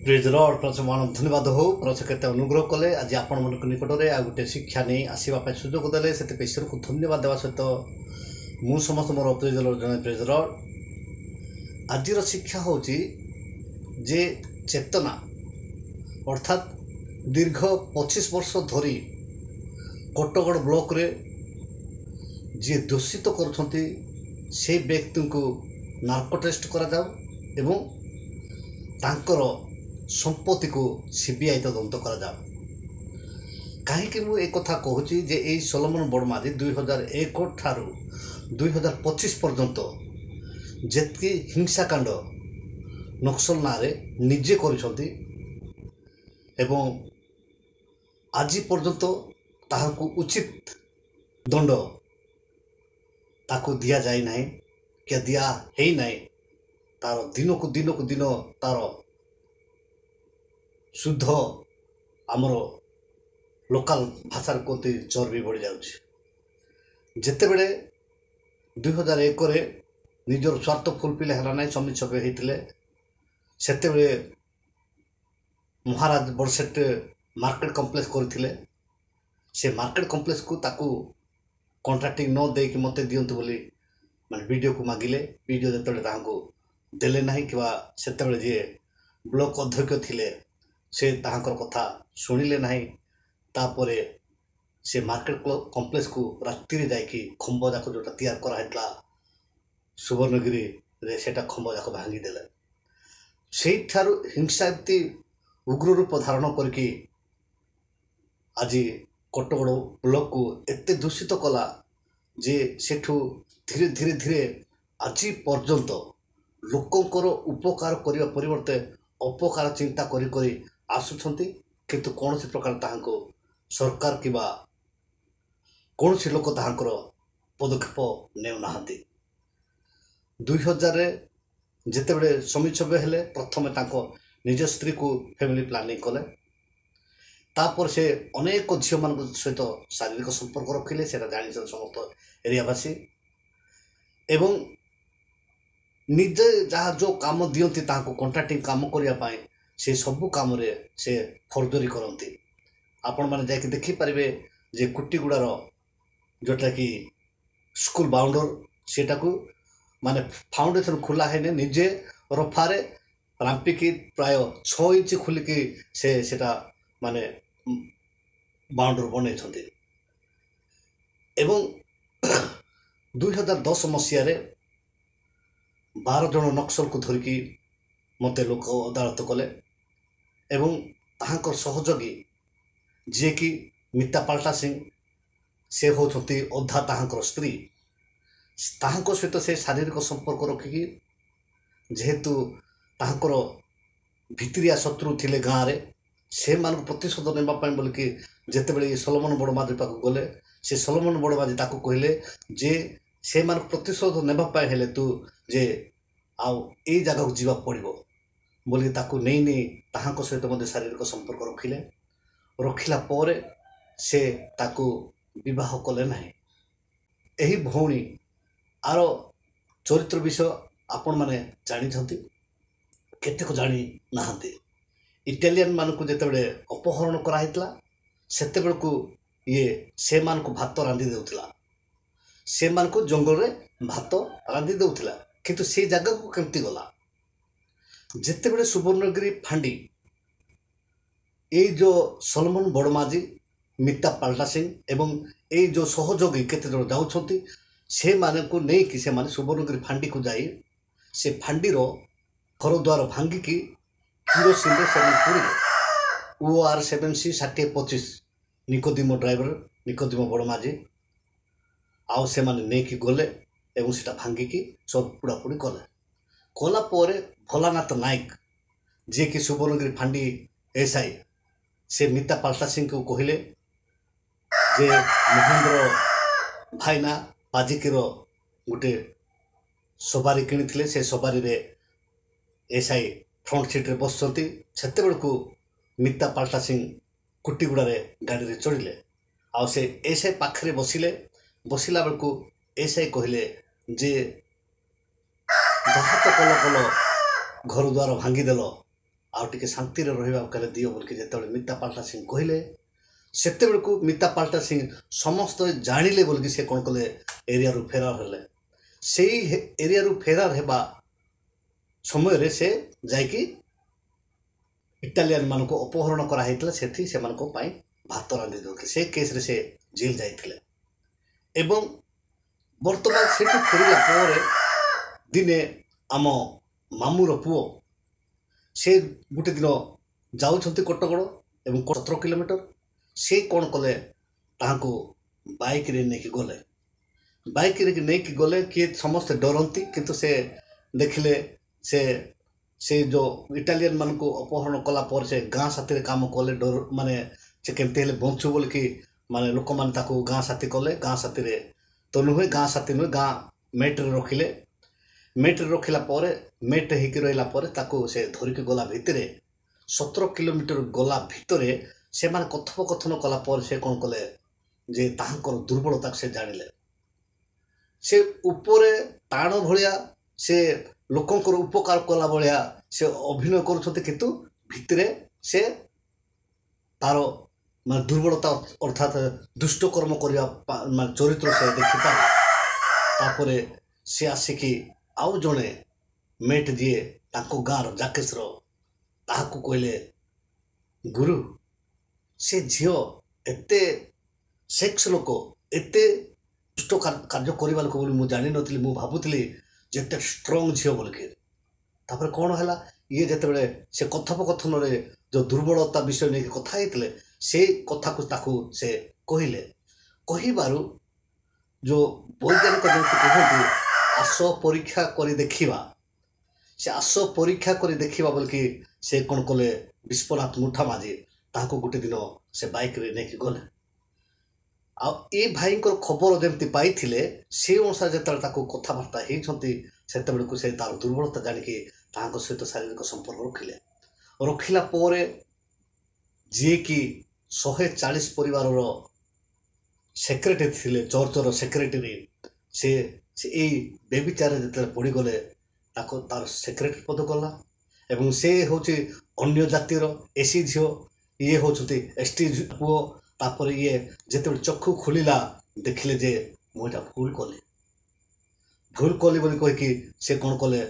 Praise Lord प्रथम धन्यवाद हो प्रच केते अनुग्रह कले आज आपण मन निकटरे आ गोटे शिक्षा नहीं आसवा सुजोग देले से ईश्वर को धन्यवाद देवा सहित मु समस्त मोर प्रेज लॉर्ड जन प्रेज लॉर्ड आज शिक्षा हूँ जे चेतना अर्थात दीर्घ 25 वर्ष धरी कोटगढ़ ब्लॉक रे जी दूषित करुछंती से व्यक्ति को नार्को टेस्ट करा जाऊ एवं तांकर संपत्ति को सीबीआई तदंत करा जाऊ कहीं मु एक कथा कहूँ जे ए सोलोमन बड़माझी 2001 ठारू 2025 पर्यंत जेतकी हिंसाकांड नक्सल ना रे निजे करिसंती एवं आज पर्यंत ताहाको उचित दंड ताको दिया जाए नहीं क्या दिया है नहीं तार दिन को दिन तार शुद्ध आमर लोकल भाषा कहते चर्बी बढ़ी जाते बेले 2001 रे निजर स्वार्थ फुलफिल है ना समीर छवि होते से महाराज बड़सेट मार्केट कम्प्लेक्स करते से मार्केट कम्प्लेक्स को ताकू कॉन्ट्रैक्टिंग न दे कि मते दियंतु बोली माने वीडियो को मागिले वीडियो जो देले नहीं कि से जे ब्लॉक अध्यक्ष थिले से ताहांकर कथा शुणिले नहीं तापरे से मार्केट कम्प्लेक्स को राति रे जाई कि खंब जाक जोटा तैयार करा हेतला सुवर्णगिरी रे सेटा खंब जाक भांगी देले से थारु हिंसा इति उग्र रूप धारण करके आज कोटगढ़ ब्लॉक को एते दूषित कला जे सेठू धीरे धीरे धीरे आज पर्यंत लोकंकर उपकार करने परिवर्ते अपकार चिंता करी आसुछंती किंतु कौन सी प्रकार ताहांको सरकार किबा कौन सी लोक ताहांकर पदक्षेप नेउ नाहंती 2000 रे जेते बेले समीर छवि हेले प्रथमे तांको निज स्त्री को फैमिली प्लानिंग कले तापर से अनेक झील मान सहित शारीरिक संपर्क रखिले से जानी समस्त एरियावासी एवं निजे जहाँ जो काम दियंती ताको कॉन्ट्रैक्टिंग काम करने से सबू काम रे से फर्जरी करती आपण मैंने जाकि देखिपारे जे कुटीगुड़ार जोटा कि स्कूल बाउंडर सेटा को माने फाउंडेशन खुला है निजे रफारे रांपिकी प्राय 6 इंच खोलिकी सेटा माने बाउंडर बने एवं 2010 मसीह 12 जन नक्सल को धरिकी मते लोक अदालत कले एवं ताहांकर सहयोगी जे कि मिता पाल्टा सिंह से होती अधा ताहांकर स्त्री ताहांको सहित से शारीरिक संपर्क रखिकी जेहेतु ताहांकर भितरिया शत्रु थिले गाँव रे से मान प्रतिशोध नेबा पाई बोलिकी जेते बेले सोलोमन बड़माझी पाक गले से सोलोमन बड़माझी ताको कहले जे से मान प्रतिशोध नेबा पाई हेले तू जे आउ ए जगह को जीवा पड़ो बोली ताकू नहीं नहीं ताहांको सहित मध्य शारीरिक संपर्क रखिले रखिला परे से ताकू विवाह कले नहीं एही भौणी आर चरित्र विषय आपण माने जानी केतेक जानी नाहंती इटालियन मान को जिते बड़े अपहरण कराइतला सेते बेल को ये से मान को भात रांधि देउतला से मान को जंगल रे भात रांधि देउतला किंतु से जगह को केमती गला जिते बड़े सुवर्णगिरी फांडी ये जो सोलोमन बड़माझी मिता पाल्टा सिंह एवं ये जो सहयोगी केते जन जाउछंती से माने को नहीं कि से माने सुवर्णगिरी फांडी को जाई से फांडीर घर द्वार भांगिकी किरोसिन से पूरी OR 7C 6025 निकोदिमो ड्राइवर निकोदिमो बड़माझी आउ से माने नहीं कि गले एवं सेटा भांगिकी सब पुड़ापुड़ी कला भोलानाथ नायक जे कि सुवर्णगिरी फांडी एसआई से मिता पाल्टा सिंह को कहले जे महेंद्र भाईना पाजिकीर गोटे सवारी किनी से सवारी रे एसआई फ्रंट सीट रे बसती से को मिता पाल्टा सिंह कुटीगुड़े गाड़ी रे चढ़िले आ से एसआई पाखरे बसिला बेलू एसआई कहले जे जहाँ तो कल कल घर द्वार भांगीदेल आउ टिके शांति रहिबा कहले दियो बोलके जेतेबेले मिता पाल्टा सिंह कहले सेतेबेलकु मिता पाल्टा सिंह समस्त जानिले बोलके से कोन कले एरिया रु फेरार हेले सेही एरिया रु फेरार हेबा समय रे से जाइकी इटालियन मानको अपहरण करा हेतले सेठी से मानको पाई भात रांधि दोते से केस रे से जेल जाइथिले एवं वर्तमान सेठी फेरिला पोरे दिने आम मामूर पुओ से गोटे दिन जाउछंती कोटगड़ एवं 17 किलोमीटर से कौन कले ताको बाइक रे नेकी गले बाइक रे नेकी गले किए समस्त डरंती किंतु से देखिले से जो इटालियन मान को अपहरण कला पर से गाँ साथी काम कले डर माने से केमते हेले बंचु बोल कि माने लोक मान ताको गाँ साथी कले गाँ साथी रे तो नुहे गाँ साथी नुहे गाँ मेट रे रखिले मेट रे रखिला पर मेट हेकि रहिला पर ताको से धरिक गला भितरे 17 किलोमीटर गला भितरे से माने कथोपकथन कला पर से कौन कले जे ताहांकर दुर्बलता से जानिले से ऊपर टाण भलिया से लोकंकर उपकार कला भलिया से अभिनय करुछते किंतु भितरे से तार माने दुर्बलता अर्थात दुष्ट कर्म करिया माने चरित्र से देखि पा तापरे से आसिकी आउ जणे मेट दिए ताको गाँर जाकेश ताहाको कहले गुरु से झियो एते सेक्स लोक एते दुष्ट कार्य करवा लोक बोली मुझे जानी नथली मु भाबुतली जेते स्ट्रांग झियो बोलके तापर कौन है ये जेतेबेले से कथोपकथन रे जो दुर्बलता विषय नहीं कथा हेतले से कथा को ताकू से कहले कहिबारु जो वैज्ञानिक जंतु कहते आस परीक्षा करी देखिबा से आस परीक्षा करी देखिबा बोलके से कौन कले विश्वनाथ मुठा माझी ताको गोटे दिन से बाइक रे नेकी गले आ ए भाई को खबर जमती पाइथिले से अनुसार जेतल ताको कथाबार्ता हेछंती सेतेबेले को से तार दुर्बलता जानिकी ताको सहित शारीरिक संपर्क रखिला पोरे जे कि 140 परिवार रो सेक्रेटरी थिले चर्चर सेक्रेटरी से ए बेबिचार जेतले पड़ी गले ताको तार सेक्रेटरी पद गला एवं से होची अन्य जातिर एसी झियो ये होचुती एसटी पुओ तापर ये जेते चक्षु खोलिला देखिले जे मोटा भूल कली बोली कह कि से कौन कले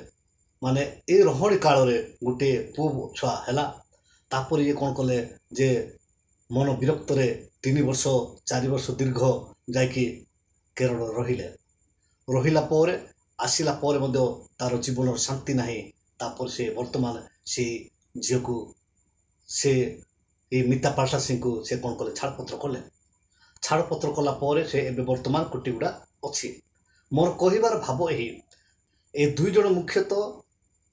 माने ए रहणी काल रे गोटे पुओ छुआ हैला तापर ये कौन कले जे मन विरक्त रे 3 वर्ष 4 वर्ष दीर्घ जाइकी केरल रहिला पोरे आसिला पोरे मध्य तार जीवन शांति नाही तापर से वर्तमान से झील को से ये मिता पाल्टा सिंह को से कौन कले छाड़पत्र कला पर से एबे वर्तमान कोटिगुड़ा अच्छी मोर कहबार भाव यही ए दुई जन मुख्यतः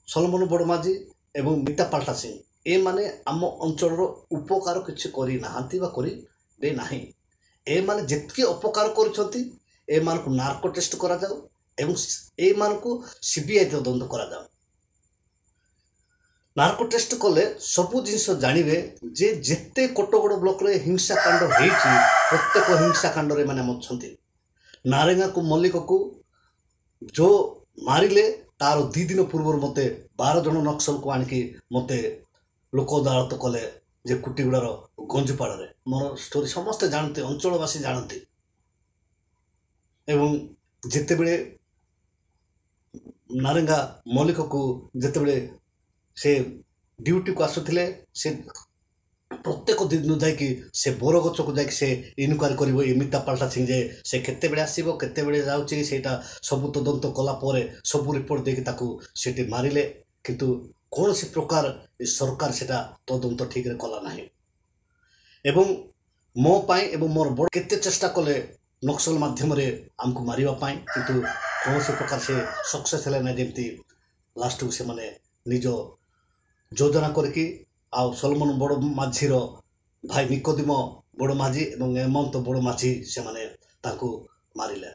सलमन बड़माझी एवं मिता पाल्टा सिंह ए माने आम अंचल उपकार किसी करी नाही ए माने जितकी अपकार करछंती ए मान को नार्को टेस्ट करा जाऊ एवं ए मान को सीबीआई तदंत करा जाऊ नार्को टेस्ट कले सबू जिनस जानवे जे जेते कोटगड़ ब्लॉक रे हिंसाकांड होईची प्रत्येक हिंसाकांड रे माने मछंती नारेंगा को मल्लिक को जो मारिले तार 2 दिन पूर्व मते 12 जन नक्सल को आनिकी मते लोक अदालत कले जे कुटीगुड़ार गंजपाड़ रे मोर स्टोरी समस्त जानते अंचलवासी जानते एवं जितेबले नारेंगा मल्लिक को जितेबले से ड्यूटी को आसुथिले से प्रत्येक दिन जाकि से बोरगछ को जाकि से इनक्वारी करिवो मिता पाल्टा सिंह जे से केते बेले आसीबो केते बेले जाउची सेटा सब तदंत कला परे सब रिपोर्ट देकी ताकू सेटी मारिले किंतु कौन सी प्रकार सरकार सेटा तदंत ठीक रे कला नाही एवं मो पाई एवं मोर बड़ केते चेष्टा कले नक्सल माध्यम रे हमको मारिबा पाई किंतु कौन सी प्रकार से सक्सेस हेले ना जेमती लास्ट को से माने निजो योजना करके आउ सलमन बड़ माझीर भाई निकोदिम बड़ माझी एवं हेमंत बड़ माझी से माने ताको मारिले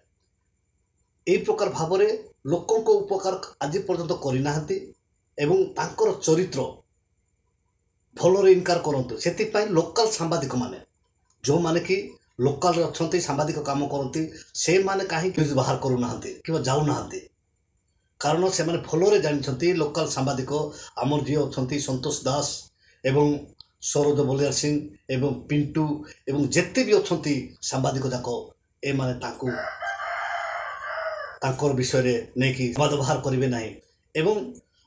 एई प्रकार भाव रे लोकों को उपकार आज पर्यंत करि नाहंती एवं तांकर चरित्र भलरे इनकार करंतु सेति पाई लोकल सांबादिक माने जो माने कि लोकल अच्छे सांबादिक काम करती से माने कहीं न्यूज बाहर करू नाहंती कि जाऊ नाहंती कारण से भलरे जानते लोकल सांबादिक आमर जी अच्छा संतोष दास एवं सरोज बलियार सिंह एवं पिंटू एवं जेते भी अच्छा सांबादिक जाक ए माने तांकर विषय नहीं कि व्यवहार करेंगे ना एवं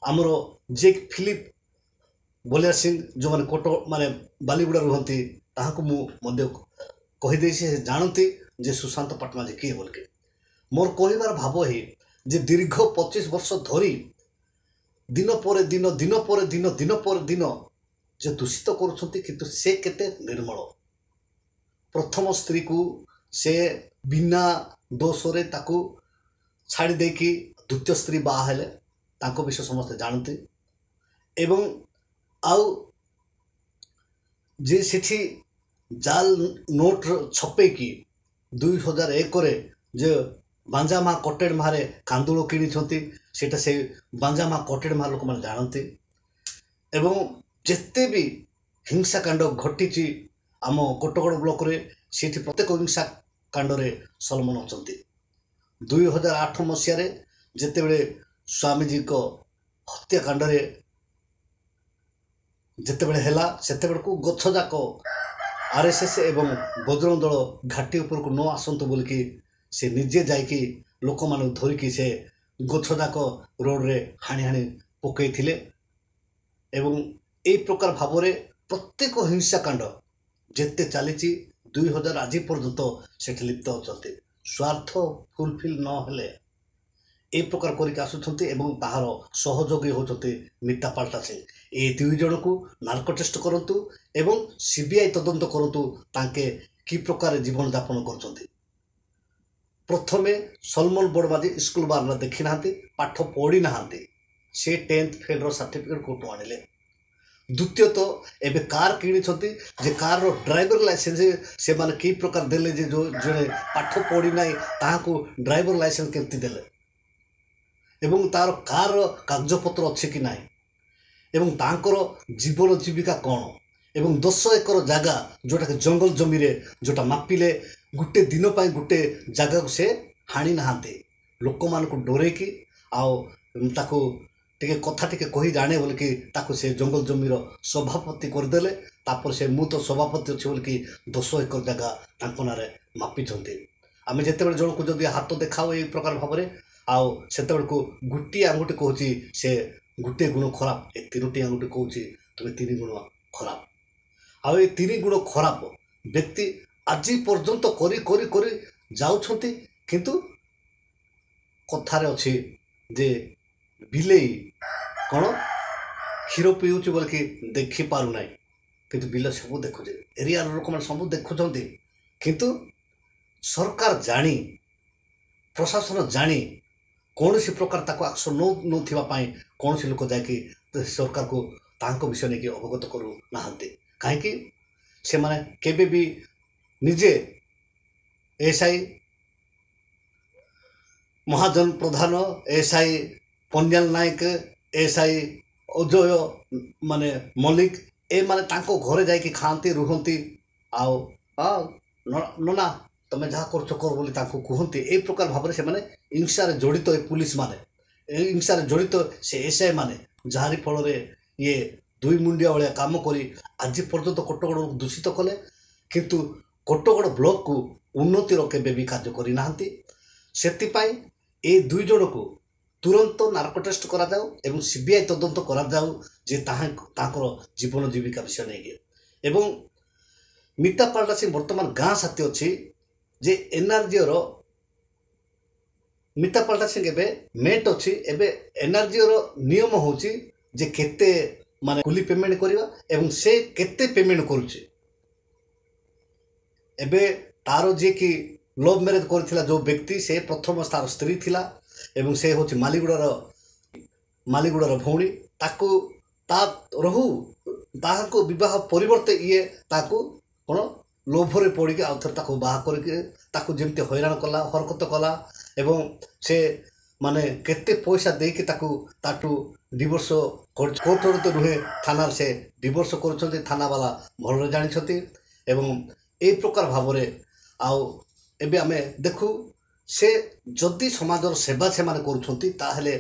आमर जे फिलिप बलियार सिंह जो मैंने कोटो माने बालीगुड़ा रुहति ताहाको मु कहीदे से जानती जे सुशांत पाटमाझी किए बोल के मोर कहबार भाव है जे दीर्घ 25 वर्ष धरी दिन पर दिन दिन पर दिन दिन पर दिन जे दूषित करुछंती किंतु से केते निर्मल प्रथम स्त्री को से बिना दोषरे ताकू छाड़ी देकी द्वितीय स्त्री बाहा हेले तांको विषय समस्त जानते एवं आउ जे सेठी जाल नोट छपे कि 2001 रे जे बांजामा कटेड मारे कांदुल किणी सेटा से बांजामा कटेड मार लोक मैंने जानते एवं जिते भी हिंसाकांड घटी आम कोटगड़ ब्लॉक रे सेठी प्रत्येक हिंसा कांड रे सलमान अच्छा 2008 मसीह जिते बड़े स्वामीजी को हत्याकांड रे जिते बड़े हैला सेते बड़े को गछ जाक आरएसएस एवं बजरंग दल घाटी ऊपर को न आसतु बोलिकी से निजे जाइकी लोक मान धरिकी से गछ जाक रोड रे हाणी हाणी पकई थिले एवं ए प्रकार भाव में प्रत्येक हिंसाकांड जिते चली 2000 आज पर्यंत से लिप्त अच्छा स्वार्थ फुलफिल नहेले ए प्रकार करके आसुंच एवं ताहार सहयोगी होती मिता पाल्टा सिंह ए दुई जन को नार्को टेस्ट करतु एवं सीबीआई तदंत करतु तांके कि प्रकार जीवन यापन कर प्रथमे सलमल बड़बाजी स्कूल बार देखी ना पाठ पढ़ी ना से 10th फेल सर्टिफिकेट कोटू आनिले द्वितीयतः एवं कार किणी जे कार ड्राइवर लाइसेंस से माने कि प्रकार देले जे जो जड़े पाठ पढ़ी ना ताहाको ड्राइवर लाइसेंस केमती देले एवं तार कार कागजपत्र अच्छे कि ना एवं तांकर जीवन जीविका कौन एवं 10 एकर जगह जोटा कि जंगल जमी रे जोटा मापिले गोटे दिन पर गोटे जगह को से हाणी नहांते लोक मान को डरे कि आको टे कथा टे कही जाने बोल कि ताको से जंगल जमीर सभापति करदेले तापर से मु तो सभापति अच्छे बोल कि 10 एकर जगह तांको नारे मापिछंती आमे जेते जन को जदि हाथ देखाओ ये प्रकार भाव में आउ सेते को गोटे आंगुठी कहूँ से गोटे गुण खराब ए 3टी आंगुठी कहूँ तुम 3 गुण खराब आउ ये 3 गुण खराब व्यक्ति आज पर्यंत करी करी करी जाउछंती किंतु कथारे अच्छी जे बिलेई कौन क्षीर पीऊँ बोल कि देखी पारु ना किंतु बिल सब देखुचे एरिया लोक मैंने सब देखुं किंतु सरकार जानी प्रशासन जानी कौन सी प्रकार ताको एक्शन नौपाई कौन सी लोक जाकि सरकार को तांको विषय नहीं अवगत करू नाहांती कहीं से माने केबे भी निजे एसआई महाजन प्रधान एसआई पंड्याल नायक एसआई अजय माने मल्लिक ए माने तांको घरे जाइकी खाती रुहंती आओ नना तमें जहाँ कर बोली तांको कहती ए प्रकार भाव से माने हिंसार जड़ित पुलिस माने हिंसार जड़ित से एसआई माने जहारी फल ये दुई मुंडिया भाया काम करी आज पर्यंत कोटगड़ दूषित कले किंतु कोटगड़ ब्लॉक को उन्नतिर केबे भी कार्य करना सेतिपाई ए दुई जन को तुरंत नार्को टेस्ट करा जाऊ एवं सीबीआई तदंत करा जाऊ जे तांकर जीवन जीविका विषय नहीं एवं मिता पाल्टा सिंह वर्तमान गाँ साथी अच्छी जे एनआरजी रो मिता पाल्टा सिंह एवं मेट अच्छी एवं एनआरजी रो नियम होची जे केते माने कुली पेमेंट करवा एवं से केते पेमेंट करुचे एबे तारो जे कि लव मैरेज करथिला जो व्यक्ति से प्रथम तार स्त्री थिला एवं से होची मालीगुड़ार भौणी ताको ता रहू ताको विवाह परिवर्ते ये ताको कौन लोभरे पड़ी के आउ थे ताको बाहा करके ताको जेमती हैरान कला हरकत कला एवं से माने केते पैसा देके ताको ताटू डिवोर्स कोर्ट तो रुहे थाना से डिवोर्स कर थाना वाला भल जानी एवं ए प्रकार भाव आउ एबे आमे देखू से जदि समाजर सेवा से माने करुछंती ताहले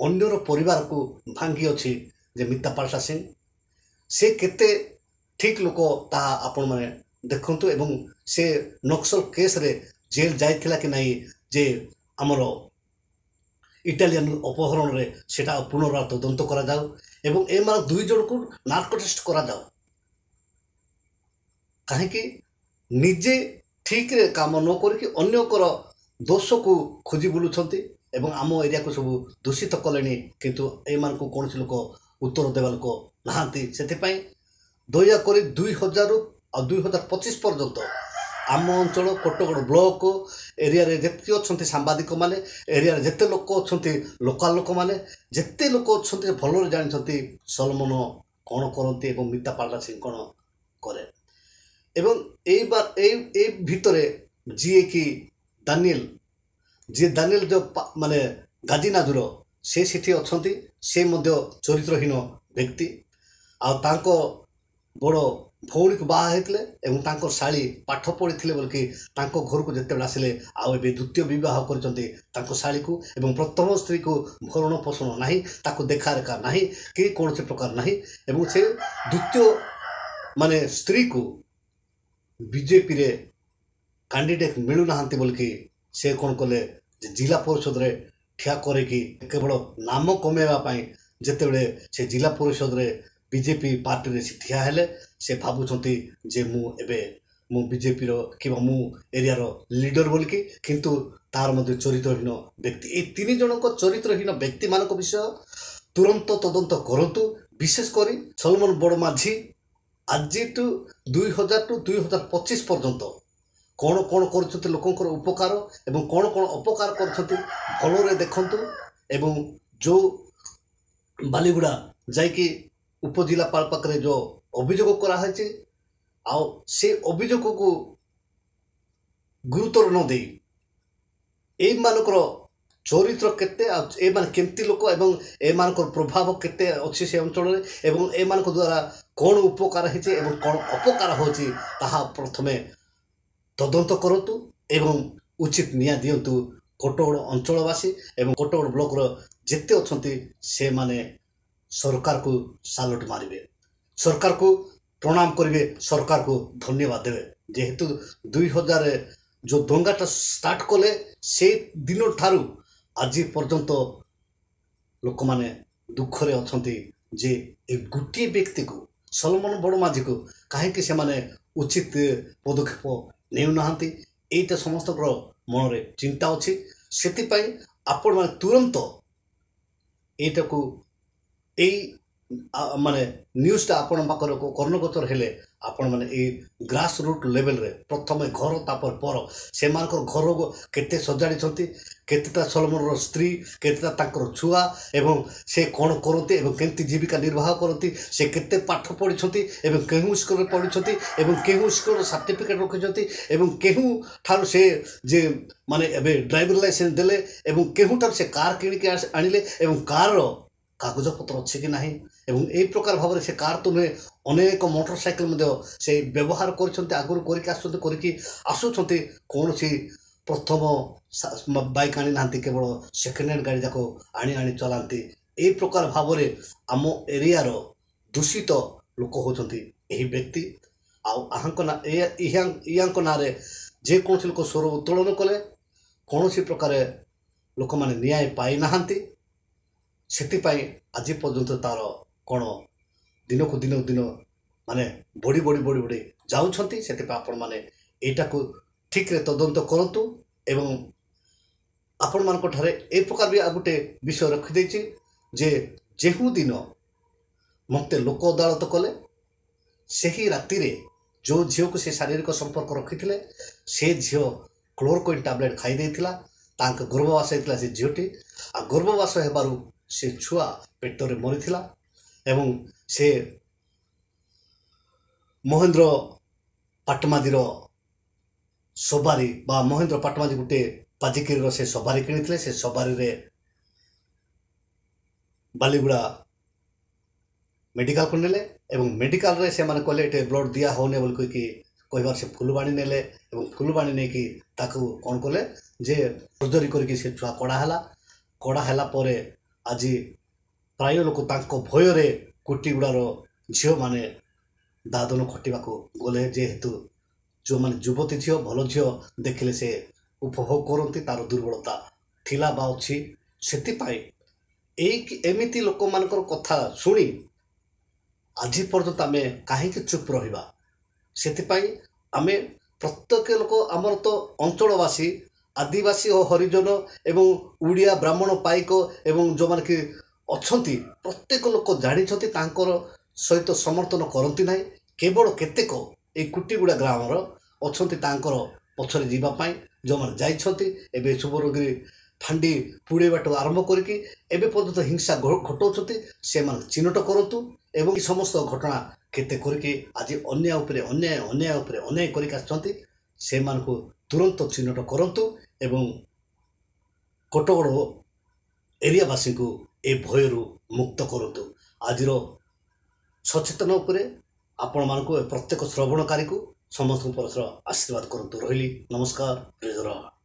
ଅନ୍ୟର ପରିବାରକୁ ଭାଙ୍ଗି ଅଛି ଯେ ମିତା ପାଲ୍ଟା ସିଂ ସେ କେତେ ଠିକ୍ ଲୋକ ତାହା ଆପଣମାନେ ଦେଖନ୍ତୁ। ଏବଂ ସେ ନକ୍ସଲ କେସ୍ରେ ଜେଲ୍ ଯାଇଥିଲା କି ନାହିଁ ଯେ ଆମର ଇଟାଲିଆନ ଅପହରଣରେ ସେଟା ପୁନରାୟ ତଦନ୍ତ କରାଯାଉ ଏବଂ ଏମାନେ 2 ଜଣକୁ ନାର୍କୋ ଟେଷ୍ଟ କରାଯାଉ। କାହିଁକି ନିଜେ ଠିକ୍ରେ କାମ ନ କରିକି ଅନ୍ୟଙ୍କର ଦୋଷକୁ ଖୋଜି ବୁଲୁଛନ୍ତି ଏବଂ ଆମ ଏରିଆକୁ ସବୁ ଦୂଷିତ କଲେଣି, କିନ୍ତୁ ଏମାନଙ୍କୁ କୌଣସି ଲୋକ ଉତ୍ତର ଦେବା ଲୋକ ନାହାନ୍ତି। ସେଥିପାଇଁ ଦୟାକରି 2000ରୁ 2025 ପର୍ଯ୍ୟନ୍ତ ଆମ ଅଞ୍ଚଳ କୋଟଗଡ଼ ବ୍ଲକ ଏରିଆରେ ଯେତିକି ଅଛନ୍ତି ସାମ୍ବାଦିକମାନେ, ଏରିଆରେ ଯେତେ ଲୋକ ଅଛନ୍ତି ଲୋକାଲ ଲୋକମାନେ, ଯେତେ ଲୋକ ଅଛନ୍ତି ଭଲରେ ଜାଣିଛନ୍ତି ସଲମନ କ'ଣ କରନ୍ତି ଏବଂ ମିତା ପାଲ୍ଟା ସିଂ କ'ଣ କରେ। ଏବଂ ଏଇ ଭିତରେ ଯିଏକି ଦାନିଏଲ ଯେଉଁ ମାନେ ଗାଜିନାଦୁର ସେ ସେଠି ଅଛନ୍ତି, ସେ ମଧ୍ୟ ଚରିତ୍ରହୀନ ବ୍ୟକ୍ତି। ଆଉ ତାଙ୍କ ବଡ଼ ଭଉଣୀକୁ ବାହା ହେଇଥିଲେ ଏବଂ ତାଙ୍କର ଶାଳୀ ପାଠ ପଢ଼ିଥିଲେ ବୋଲିକି ତାଙ୍କ ଘରକୁ ଯେତେବେଳେ ଆସିଲେ ଆଉ ଏବେ ଦ୍ୱିତୀୟ ବିବାହ କରିଛନ୍ତି ତାଙ୍କ ଶାଳୀକୁ ଏବଂ ପ୍ରଥମ ସ୍ତ୍ରୀକୁ ଭରଣ ପୋଷଣ ନାହିଁ, ତାକୁ ଦେଖାରେଖା ନାହିଁ କି କୌଣସି ପ୍ରକାର ନାହିଁ। ଏବଂ ସେ ଦ୍ୱିତୀୟ ମାନେ ସ୍ତ୍ରୀକୁ ବିଜେପିରେ କ୍ୟାଣ୍ଡିଡେଟ୍ ମିଳୁନାହାନ୍ତି ବୋଲିକି ସେ କ'ଣ କଲେ ଯେ ଜିଲ୍ଲା ପରିଷଦରେ ଠିଆ କରିକି କେବଳ ନାମ କମେଇବା ପାଇଁ ଯେତେବେଳେ ସେ ଜିଲ୍ଲା ପରିଷଦରେ ବିଜେପି ପାର୍ଟିରେ ସେ ଠିଆ ହେଲେ ସେ ଭାବୁଛନ୍ତି ଯେ ମୁଁ ବିଜେପିର କିମ୍ବା ମୁଁ ଏରିଆର ଲିଡର ବୋଲିକି, କିନ୍ତୁ ତାର ମଧ୍ୟ ଚରିତ୍ରହୀନ ବ୍ୟକ୍ତି। এই 3 ଜଣଙ୍କ ଚରିତ୍ରହୀନ ବ୍ୟକ୍ତିମାନଙ୍କ ବିଷୟ ତୁରନ୍ତ ତଦନ୍ତ କରନ୍ତୁ। ବିଶେଷ କରି ସଲମନ ବଡ଼ମାଝୀ ଆଜିଠୁ 2000ରୁ 2025 ପର୍ଯ୍ୟନ୍ତ କ'ଣ କ'ଣ କରୁଛନ୍ତି ଲୋକଙ୍କର ଉପକାର ଏବଂ କ'ଣ କ'ଣ ଅପକାର କରୁଛନ୍ତି ଭଲରେ ଦେଖନ୍ତୁ। ଏବଂ ଯେଉଁ ବାଲିଗୁଡ଼ା ଯାଇକି ଉପଜିଲ୍ଲାପାଳ ପାଖରେ ଯେଉଁ ଅଭିଯୋଗ କରାହୋଇଛି ଆଉ ସେ ଅଭିଯୋଗକୁ ଗୁରୁତ୍ୱ ନ ଦେଇ ଏଇମାନଙ୍କର ଚରିତ୍ର କେତେ ଆଉ ଏମାନେ କେମିତି ଲୋକ ଏବଂ ଏମାନଙ୍କର ପ୍ରଭାବ କେତେ ଅଛି ସେ ଅଞ୍ଚଳରେ ଏବଂ ଏମାନଙ୍କ ଦ୍ୱାରା କ'ଣ ଉପକାର ହେଇଛି ଏବଂ କ'ଣ ଅପକାର ହେଉଛି ତାହା ପ୍ରଥମେ ତଦନ୍ତ କରନ୍ତୁ ଏବଂ ଉଚିତ ନ୍ୟାୟ ଦିଅନ୍ତୁ। କୋଟଗଡ଼ ଅଞ୍ଚଳବାସୀ ଏବଂ କୋଟଗଡ଼ ବ୍ଲକର ଯେତେ ଅଛନ୍ତି ସେମାନେ ସରକାରକୁ ସାଲୁଟ ମାରିବେ, ସରକାରକୁ ପ୍ରଣାମ କରିବେ, ସରକାରକୁ ଧନ୍ୟବାଦ ଦେବେ। ଯେହେତୁ 2000ରେ ଯେଉଁ ଦଙ୍ଗାଟା ଷ୍ଟାର୍ଟ କଲେ ସେ ଦିନଠାରୁ ଆଜି ପର୍ଯ୍ୟନ୍ତ ଲୋକମାନେ ଦୁଃଖରେ ଅଛନ୍ତି ଯେ ଏ ଗୋଟିଏ ବ୍ୟକ୍ତିକୁ ସଲମନ ବଡ଼ମାଝୀକୁ କାହିଁକି ସେମାନେ ଉଚିତ ପଦକ୍ଷେପ ନେଉନାହାନ୍ତି, ଏଇଟା ସମସ୍ତଙ୍କର ମନରେ ଚିନ୍ତା ଅଛି। ସେଥିପାଇଁ ଆପଣମାନେ ତୁରନ୍ତ ଏଇଟାକୁ ଏଇ ମାନେ ନ୍ୟୁଜ୍ଟା ଆପଣ ପାଖରେ କର୍ଣ୍ଣଗୋଚର ହେଲେ ଆପଣମାନେ ଏଇ ଗ୍ରାସ ରୁଟ୍ ଲେଭେଲରେ ପ୍ରଥମେ ଘର ତାପରେ ପର ସେମାନଙ୍କର ଘରକୁ କେତେ ସଜାଡ଼ିଛନ୍ତି, କେତେଟା ସଲମନର ସ୍ତ୍ରୀ, କେତେଟା ତାଙ୍କର ଛୁଆ ଏବଂ ସେ କ'ଣ କରନ୍ତି ଏବଂ କେମିତି ଜୀବିକା ନିର୍ବାହ କରନ୍ତି, ସେ କେତେ ପାଠ ପଢ଼ିଛନ୍ତି ଏବଂ କେଉଁ ସ୍କୁଲରେ ପଢ଼ିଛନ୍ତି ଏବଂ କେଉଁ ସ୍କୁଲର ସାର୍ଟିଫିକେଟ୍ ରଖିଛନ୍ତି ଏବଂ କେଉଁଠାରୁ ସେ ଯେ ମାନେ ଏବେ ଡ୍ରାଇଭିଂ ଲାଇସେନ୍ସ ଦେଲେ ଏବଂ କେଉଁଠାରୁ ସେ କାର୍ କିଣିକି ଆଣିଲେ ଏବଂ କାର୍ର କାଗଜପତ୍ର ଅଛି କି ନାହିଁ ଏବଂ এই ପ୍ରକାର ଭାବରେ ସେ କାର୍ ତ ନୁହେଁ ଅନେକ ମୋଟର ସାଇକେଲ ମଧ୍ୟ ସେ ବ୍ୟବହାର କରିଛନ୍ତି, ଆଗରୁ କରିକି ଆସୁଛନ୍ତି। କୌଣସି ପ୍ରଥମ ବାଇକ୍ ଆଣି ନାହାନ୍ତି, କେବଳ ସେକେଣ୍ଡ ହ୍ୟାଣ୍ଡ ଗାଡ଼ି ଯାକ ଆଣି ଚଲାନ୍ତି। এই ପ୍ରକାର ଭାବରେ ଆମ ଏରିଆର ଦୂଷିତ ଲୋକ ହେଉଛନ୍ତି ଏହି ବ୍ୟକ୍ତି। ଆଉ ୟାଙ୍କ ନାଁରେ ଯେକୌଣସି ଲୋକ ସ୍ୱର ଉତ୍ତୋଳନ କଲେ କୌଣସି ପ୍ରକାର ଲୋକମାନେ ନ୍ୟାୟ ପାଇନାହାନ୍ତି। ସେଥିପାଇଁ ଆଜି ପର୍ଯ୍ୟନ୍ତ ତାର କ'ଣ ଦିନକୁ ଦିନ ମାନେ ବଢ଼ି ଯାଉଛନ୍ତି। ସେଥିପାଇଁ ଆପଣମାନେ ଏଇଟାକୁ ଠିକ୍ରେ ତଦନ୍ତ କରନ୍ତୁ ଏବଂ ଆପଣମାନଙ୍କଠାରେ ଏ ପ୍ରକାର ବି ଆଉ ଗୋଟେ ବିଷୟ ରଖିଦେଇଛି ଯେ ଯେଉଁଦିନ ମୋତେ ଲୋକ ଅଦାଲତ କଲେ ସେହି ରାତିରେ ଯେଉଁ ଝିଅକୁ ସେ ଶାରୀରିକ ସମ୍ପର୍କ ରଖିଥିଲେ ସେ ଝିଅ କ୍ଲୋରୋକୁଇନ୍ ଟ୍ୟାବଲେଟ୍ ଖାଇ ଦେଇଥିଲା, ତାଙ୍କ ଗର୍ଭବାସ ହେଇଥିଲା ସେ ଝିଅଟି। ଆଉ ଗର୍ଭବାସ ହେବାରୁ ସେ ଛୁଆ ପେଟରେ ମରିଥିଲା ଏବଂ ସେ ମହେନ୍ଦ୍ର ପାଟମାଜୀର ସବାରି ବା ମହେନ୍ଦ୍ର ପାଟମାଜୀ ଗୋଟେ ପାଜିକିରିର ସେ ସବାରି କିଣିଥିଲେ। ସେ ସବାରିରେ ବାଲିଗୁଡ଼ା ମେଡ଼ିକାଲକୁ ନେଲେ ଏବଂ ମେଡ଼ିକାଲରେ ସେମାନେ କହିଲେ ଏଠି ବ୍ଲଡ଼ ଦିଆ ହେଉନି ବୋଲି କହିକି କହିବାର ସେ ଫୁଲବାଣୀ ନେଲେ ଏବଂ ଫୁଲବାଣୀ ନେଇକି ତାକୁ କ'ଣ କଲେ ଯେ ସର୍ଜରୀ କରିକି ସେ ଛୁଆ କଢ଼ା ହେଲା ପରେ ଆଜି ପ୍ରାୟ ଲୋକ ତାଙ୍କ ଭୟରେ କୋଟିଗୁଡ଼ାର ଝିଅମାନେ ଦାଦନ ଖଟିବାକୁ ଗଲେ, ଯେହେତୁ ଯେଉଁମାନେ ଯୁବତୀ ଝିଅ ଭଲ ଝିଅ ଦେଖିଲେ ସେ ଉପଭୋଗ କରନ୍ତି, ତାର ଦୁର୍ବଳତା ଥିଲା ବା ଅଛି। ସେଥିପାଇଁ ଏମିତି ଲୋକମାନଙ୍କର କଥା ଶୁଣି ଆଜି ପର୍ଯ୍ୟନ୍ତ ଆମେ କାହିଁକି ଚୁପ୍ ରହିବା? ସେଥିପାଇଁ ଆମେ ପ୍ରତ୍ୟେକ ଲୋକ, ଆମର ତ ଅଞ୍ଚଳବାସୀ ଆଦିବାସୀ ଓ ହରିଜନ ଏବଂ ଓଡ଼ିଆ ବ୍ରାହ୍ମଣ ପାଇକ ଏବଂ ଯେଉଁମାନେ କି ଅଛନ୍ତି, ପ୍ରତ୍ୟେକ ଲୋକ ଜାଣିଛନ୍ତି ତାଙ୍କର ସହିତ ସମର୍ଥନ କରନ୍ତି ନାହିଁ। କେବଳ କେତେକ ଏଇ କୁଟିଗୁଡ଼ା ଗ୍ରାମର ଅଛନ୍ତି ତାଙ୍କର ପଛରେ ଯିବା ପାଇଁ, ଯେଉଁମାନେ ଯାଇଛନ୍ତି। ଏବେ ସୁବର୍ଣ୍ଣଗିରି ଫାଣ୍ଡି ପୁଡ଼େଇବାଠୁ ଆରମ୍ଭ କରିକି ଏବେ ପର୍ଯ୍ୟନ୍ତ ହିଂସା ଘଟାଉଛନ୍ତି, ସେମାନେ ଚିହ୍ନଟ କରନ୍ତୁ। ଏବଂ ଏ ସମସ୍ତ ଘଟଣା କେତେ କରିକି ଆଜି ଅନ୍ୟାୟ ଉପରେ ଅନ୍ୟାୟ କରିକି ଆସିଛନ୍ତି, ସେମାନଙ୍କୁ ତୁରନ୍ତ ଚିହ୍ନଟ କରନ୍ତୁ ଏବଂ କୋଟଗଡ଼ ଏରିଆବାସୀଙ୍କୁ ଏ ଭୟରୁ ମୁକ୍ତ କରନ୍ତୁ। ଆଜିର ସଚେତନ ଉପରେ ଆପଣମାନଙ୍କୁ ପ୍ରତ୍ୟେକ ଶ୍ରବଣକାରୀକୁ ସମସ୍ତଙ୍କୁ ପରସ୍ପର ଆଶୀର୍ବାଦ କରନ୍ତୁ। ରହିଲି, ନମସ୍କାର, ପ୍ରିୟ।